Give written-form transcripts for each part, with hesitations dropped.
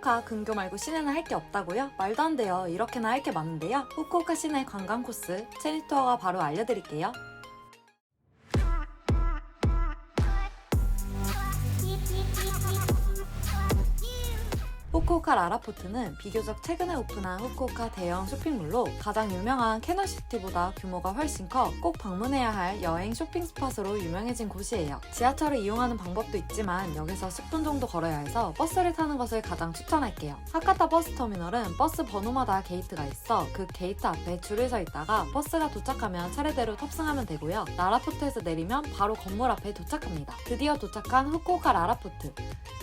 후쿠오카 근교 말고 시내는 할 게 없다고요? 말도 안 돼요. 이렇게나 할 게 많은데요. 후쿠오카 시내 관광 코스 체리투어가 바로 알려드릴게요. 후쿠오카 라라포트는 비교적 최근에 오픈한 후쿠오카 대형 쇼핑몰로 가장 유명한 캐널시티보다 규모가 훨씬 커 꼭 방문해야 할 여행 쇼핑 스팟으로 유명해진 곳이에요. 지하철을 이용하는 방법도 있지만 역에서 10분 정도 걸어야 해서 버스를 타는 것을 가장 추천할게요. 하카타 버스터미널은 버스 번호마다 게이트가 있어 그 게이트 앞에 줄을 서 있다가 버스가 도착하면 차례대로 탑승하면 되고요. 라라포트에서 내리면 바로 건물 앞에 도착합니다. 드디어 도착한 후쿠오카 라라포트.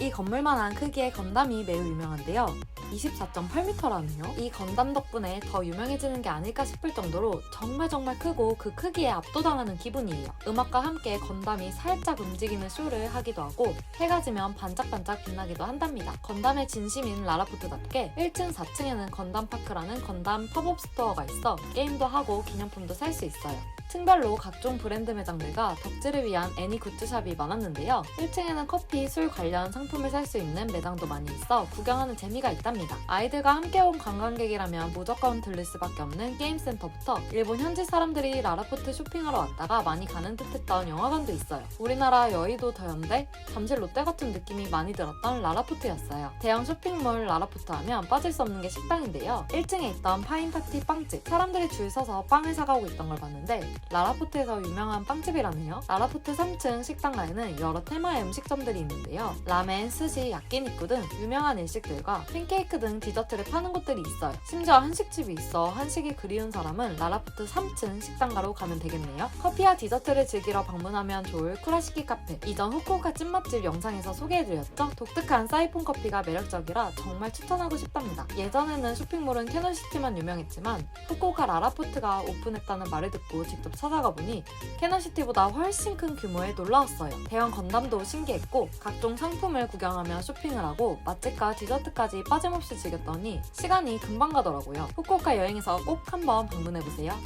이 건물만한 크기의 건담이 매우 유명한데요. 24.8m라네요. 이 건담 덕분에 더 유명해지는 게 아닐까 싶을 정도로 정말 크고 그 크기에 압도당하는 기분이에요. 음악과 함께 건담이 살짝 움직이는 쇼를 하기도 하고 해가 지면 반짝반짝 빛나기도 한답니다. 건담의 진심인 라라포트답게 1층, 4층에는 건담파크라는 건담 팝업 스토어가 있어 게임도 하고 기념품도 살 수 있어요. 층별로 각종 브랜드 매장들과 덕질을 위한 애니 굿즈샵이 많았는데요. 1층에는 커피, 술 관련 상품을 살 수 있는 매장도 많이 있어 구경하는 재미가 있답니다. 아이들과 함께 온 관광객이라면 무조건 들릴 수밖에 없는 게임센터부터 일본 현지 사람들이 라라포트 쇼핑하러 왔다가 많이 가는 듯했던 영화관도 있어요. 우리나라 여의도 더현대, 잠실 롯데 같은 느낌이 많이 들었던 라라포트였어요. 대형 쇼핑몰 라라포트 하면 빠질 수 없는 게 식당인데요. 1층에 있던 파인파티 빵집, 사람들이 줄 서서 빵을 사가고 있던 걸 봤는데 라라포트에서 유명한 빵집이라네요. 라라포트 3층 식당가에는 여러 테마의 음식점들이 있는데요. 라멘, 스시, 야끼니쿠 등 유명한 일식들과 팬케이크 등 디저트를 파는 곳들이 있어요. 심지어 한식집이 있어 한식이 그리운 사람은 라라포트 3층 식당가로 가면 되겠네요. 커피와 디저트를 즐기러 방문하면 좋을 쿠라시키 카페. 이전 후쿠오카 찐맛집 영상에서 소개해드렸죠? 독특한 사이폰 커피가 매력적이라 정말 추천하고 싶답니다. 예전에는 쇼핑몰은 캐널시티만 유명했지만 후쿠오카 라라포트가 오픈했다는 말을 듣고 직접 찾아가 보니 캐널시티보다 훨씬 큰 규모에 놀라웠어요. 대형 건담도 신기했고 각종 상품을 구경하며 쇼핑을 하고 맛집과 디저트까지 빠짐없이 즐겼더니 시간이 금방 가더라고요. 후쿠오카 여행에서 꼭 한번 방문해보세요.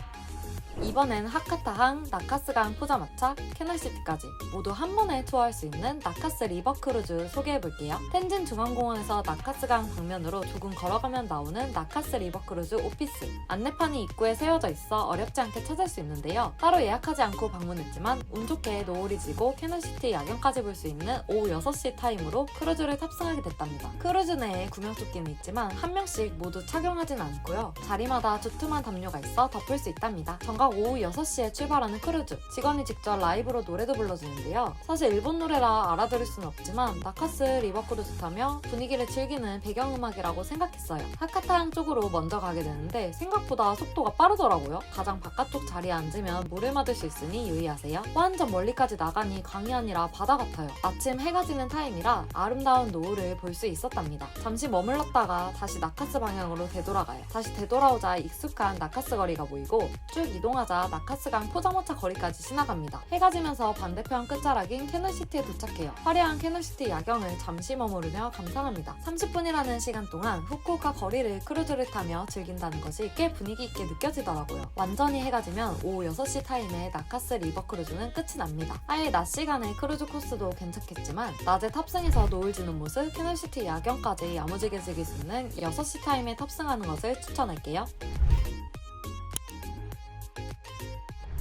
이번엔 하카타항, 나카스강 포자마차, 캐널시티까지 모두 한 번에 투어할 수 있는 나카스 리버 크루즈 소개해볼게요. 텐진 중앙공원에서 나카스강 방면으로 조금 걸어가면 나오는 나카스 리버 크루즈 오피스. 안내판이 입구에 세워져 있어 어렵지 않게 찾을 수 있는데요. 따로 예약하지 않고 방문했지만 운 좋게 노을이 지고 캐널시티 야경까지 볼 수 있는 오후 6시 타임으로 크루즈를 탑승하게 됐답니다. 크루즈 내에 구명조끼는 있지만 한 명씩 모두 착용하진 않고요. 자리마다 두툼한 담요가 있어 덮을 수 있답니다. 오후 6시에 출발하는 크루즈. 직원이 직접 라이브로 노래도 불러주는데요. 사실 일본 노래라 알아들을 수는 없지만 나카스 리버 크루즈 타며 분위기를 즐기는 배경음악이라고 생각했어요. 하카타항 쪽으로 먼저 가게 되는데 생각보다 속도가 빠르더라고요. 가장 바깥쪽 자리에 앉으면 물을 맞을 수 있으니 유의하세요. 완전 멀리까지 나가니 강이 아니라 바다 같아요. 아침 해가 지는 타임이라 아름다운 노을을 볼 수 있었답니다. 잠시 머물렀다가 다시 나카스 방향으로 되돌아가요. 다시 되돌아오자 익숙한 나카스 거리가 보이고 쭉 이동하자 나카스강 포자마차 거리까지 지나갑니다. 해가 지면서 반대편 끝자락인 캐널시티에 도착해요. 화려한 캐널시티 야경을 잠시 머무르며 감상합니다. 30분이라는 시간 동안 후쿠오카 거리를 크루즈를 타며 즐긴다는 것이 꽤 분위기 있게 느껴지더라고요. 완전히 해가 지면 오후 6시 타임에 나카스 리버 크루즈는 끝이 납니다. 아예 낮 시간에 크루즈 코스도 괜찮겠지만 낮에 탑승해서 노을 지는 모습, 캐널시티 야경까지 야무지게 즐길 수 있는 6시 타임에 탑승하는 것을 추천할게요.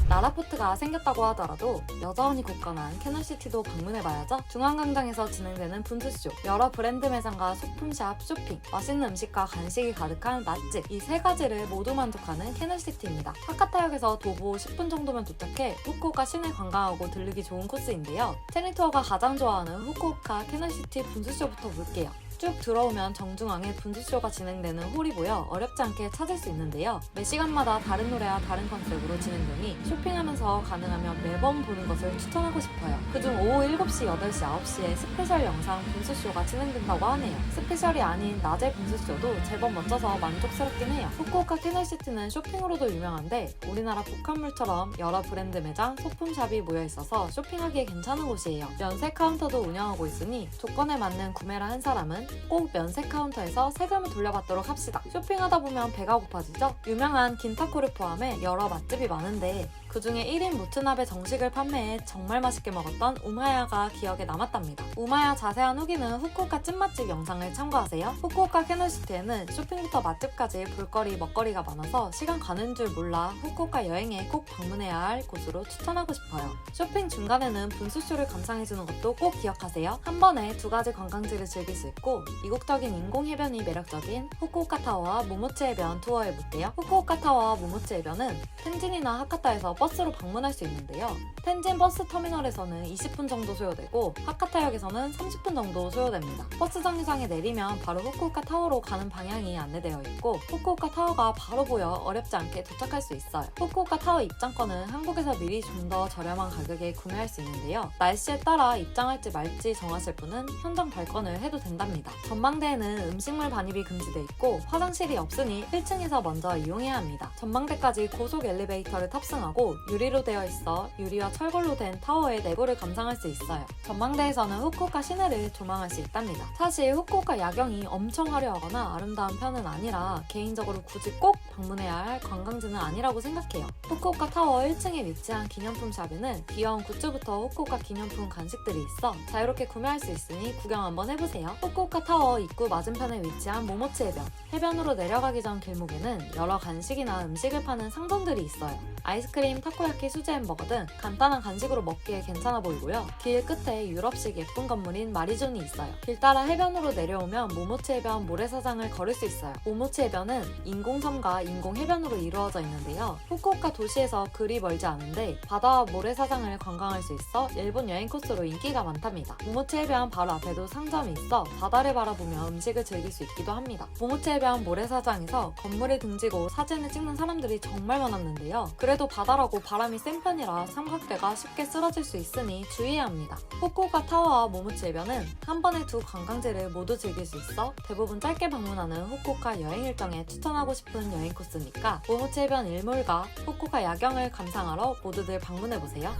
라라포트가 생겼다고 하더라도 여전히 굳건한 캐널시티도 방문해봐야죠. 중앙광장에서 진행되는 분수쇼, 여러 브랜드 매장과 소품샵, 쇼핑, 맛있는 음식과 간식이 가득한 맛집, 이 세 가지를 모두 만족하는 캐널시티입니다. 하카타역에서 도보 10분 정도면 도착해 후쿠오카 시내 관광하고 들르기 좋은 코스인데요. 체리투어가 가장 좋아하는 후쿠오카 캐널시티 분수쇼부터 볼게요. 쭉 들어오면 정중앙에 분수쇼가 진행되는 홀이 보여 어렵지 않게 찾을 수 있는데요. 매 시간마다 다른 노래와 다른 컨셉으로 진행되니 쇼핑하면서 가능하면 매번 보는 것을 추천하고 싶어요. 그중 오후 7시, 8시, 9시에 스페셜 영상 분수쇼가 진행된다고 하네요. 스페셜이 아닌 낮의 분수쇼도 제법 멋져서 만족스럽긴 해요. 후쿠오카 캐널시티는 쇼핑으로도 유명한데 우리나라 북한물처럼 여러 브랜드 매장, 소품샵이 모여있어서 쇼핑하기에 괜찮은 곳이에요. 면세 카운터도 운영하고 있으니 조건에 맞는 구매를 한 사람은 꼭 면세 카운터에서 세금을 돌려받도록 합시다. 쇼핑하다 보면 배가 고파지죠? 유명한 긴타코를 포함해 여러 맛집이 많은데 그중에 1인 모츠나베 정식을 판매해 정말 맛있게 먹었던 우마야가 기억에 남았답니다. 우마야 자세한 후기는 후쿠오카 찐맛집 영상을 참고하세요. 후쿠오카 캐널시티에는 쇼핑부터 맛집까지 볼거리 먹거리가 많아서 시간 가는 줄 몰라 후쿠오카 여행에 꼭 방문해야 할 곳으로 추천하고 싶어요. 쇼핑 중간에는 분수쇼를 감상해주는 것도 꼭 기억하세요. 한 번에 두 가지 관광지를 즐길 수 있고 이국적인 인공 해변이 매력적인 후쿠오카 타워와 모모치 해변 투어에 못해요. 후쿠오카 타워와 모모치 해변은 텐진이나 하카타에서 버스로 방문할 수 있는데요. 텐진 버스 터미널에서는 20분 정도 소요되고 하카타역에서는 30분 정도 소요됩니다. 버스 정류장에 내리면 바로 후쿠오카 타워로 가는 방향이 안내되어 있고 후쿠오카 타워가 바로 보여 어렵지 않게 도착할 수 있어요. 후쿠오카 타워 입장권은 한국에서 미리 좀 더 저렴한 가격에 구매할 수 있는데요. 날씨에 따라 입장할지 말지 정하실 분은 현장 발권을 해도 된답니다. 전망대에는 음식물 반입이 금지돼 있고 화장실이 없으니 1층에서 먼저 이용해야 합니다. 전망대까지 고속 엘리베이터를 탑승하고 유리로 되어 있어 유리와 철골로 된 타워의 내부를 감상할 수 있어요. 전망대에서는 후쿠오카 시내를 조망할 수 있답니다. 사실 후쿠오카 야경이 엄청 화려하거나 아름다운 편은 아니라 개인적으로 굳이 꼭 방문해야 할 관광지는 아니라고 생각해요. 후쿠오카 타워 1층에 위치한 기념품 샵에는 귀여운 굿즈부터 후쿠오카 기념품 간식들이 있어 자유롭게 구매할 수 있으니 구경 한번 해보세요. 후쿠오카 타워 입구 맞은편에 위치한 모모치 해변. 해변으로 내려가기 전 길목에는 여러 간식이나 음식을 파는 상점들이 있어요. 아이스크림, 타코야키, 수제 햄버거 등 간단한 간식으로 먹기에 괜찮아 보이고요. 길 끝에 유럽식 예쁜 건물인 마리존이 있어요. 길 따라 해변으로 내려오면 모모치 해변 모래사장을 걸을 수 있어요. 모모치 해변은 인공섬과 인공해변으로 이루어져 있는데요. 후쿠오카 도시에서 그리 멀지 않은데 바다와 모래사장을 관광할 수 있어 일본 여행 코스로 인기가 많답니다. 모모치 해변 바로 앞에도 상점이 있어 바다를 바라보며 음식을 즐길 수 있기도 합니다. 모모치 해변 모래사장에서 건물에 등지고 사진을 찍는 사람들이 정말 많았는데요. 그래도 바다라고 바람이 센 편이라 삼각대가 쉽게 쓰러질 수 있으니 주의해야 합니다. 후쿠오카 타워와 모모치 해변은 한 번에 두 관광지를 모두 즐길 수 있어 대부분 짧게 방문하는 후쿠오카 여행 일정에 추천하고 싶은 여행 코스니까 모모치 해변 일몰과 후쿠오카 야경을 감상하러 모두들 방문해보세요.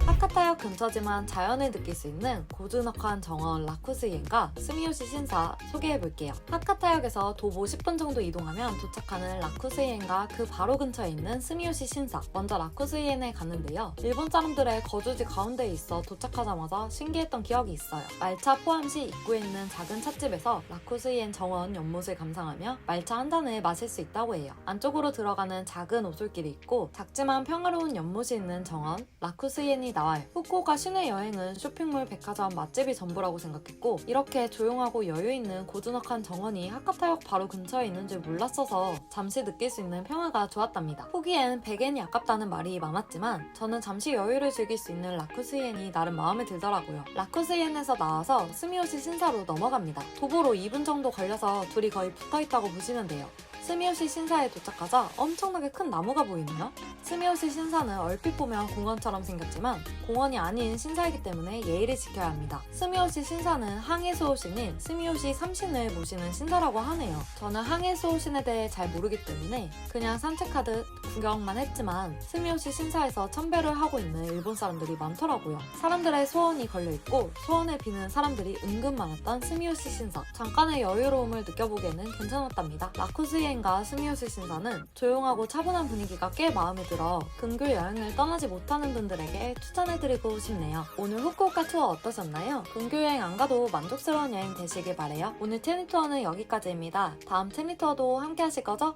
하카타역 근처지만 자연을 느낄 수 있는 고즈넉한 정원 라쿠스이엔과 스미요시 신사 소개해볼게요. 하카타역에서 도보 10분 정도 이동하면 도착하는 라쿠스이엔과 그 바로 근처에 있는 스미요시 신사. 먼저 라쿠스이엔에 갔는데요. 일본 사람들의 거주지 가운데에 있어 도착하자마자 신기했던 기억이 있어요. 말차 포함시 입구에 있는 작은 찻집에서 라쿠스이엔 정원 연못을 감상하며 말차 한 잔을 마실 수 있다고 해요. 안쪽으로 들어가는 작은 오솔길이 있고 작지만 평화로운 연못이 있는 정원 라쿠스이엔이 나와요. 후쿠오카 시내 여행은 쇼핑몰, 백화점, 맛집이 전부라고 생각했고 이렇게 조용하고 여유있는 고즈넉한 정원이 하카타역 바로 근처에 있는 줄 몰랐어서 잠시 느낄 수 있는 평화가 좋았답니다. 후기엔 100엔이 아깝다는 말이 많았지만 저는 잠시 여유를 즐길 수 있는 라쿠스이엔이 나름 마음에 들더라고요. 라쿠스이엔에서 나와서 스미요시 신사로 넘어갑니다. 도보로 2분 정도 걸려서 둘이 거의 붙어있다고 보시면 돼요. 스미요시 신사에 도착하자 엄청나게 큰 나무가 보이네요. 스미요시 신사는 얼핏 보면 공원처럼 생겼지만 공원이 아닌 신사이기 때문에 예의를 지켜야 합니다. 스미요시 신사는 항해수호신인 스미요시 삼신을 모시는 신사라고 하네요. 저는 항해수호신에 대해 잘 모르기 때문에 그냥 산책하듯 구경만 했지만 스미요시 신사에서 참배를 하고 있는 일본 사람들이 많더라고요. 사람들의 소원이 걸려있고 소원을 비는 사람들이 은근 많았던 스미요시 신사. 잠깐의 여유로움을 느껴보기에는 괜찮았답니다. 라쿠스이엔과 스미요시 신사는 조용하고 차분한 분위기가 꽤 마음에 들어 근교 여행을 떠나지 못하는 분들에게 추천해드리고 싶네요. 오늘 후쿠오카 투어 어떠셨나요? 근교 여행 안 가도 만족스러운 여행 되시길 바래요. 오늘 체니투어는 여기까지입니다. 다음 체니투어도 함께 하실 거죠?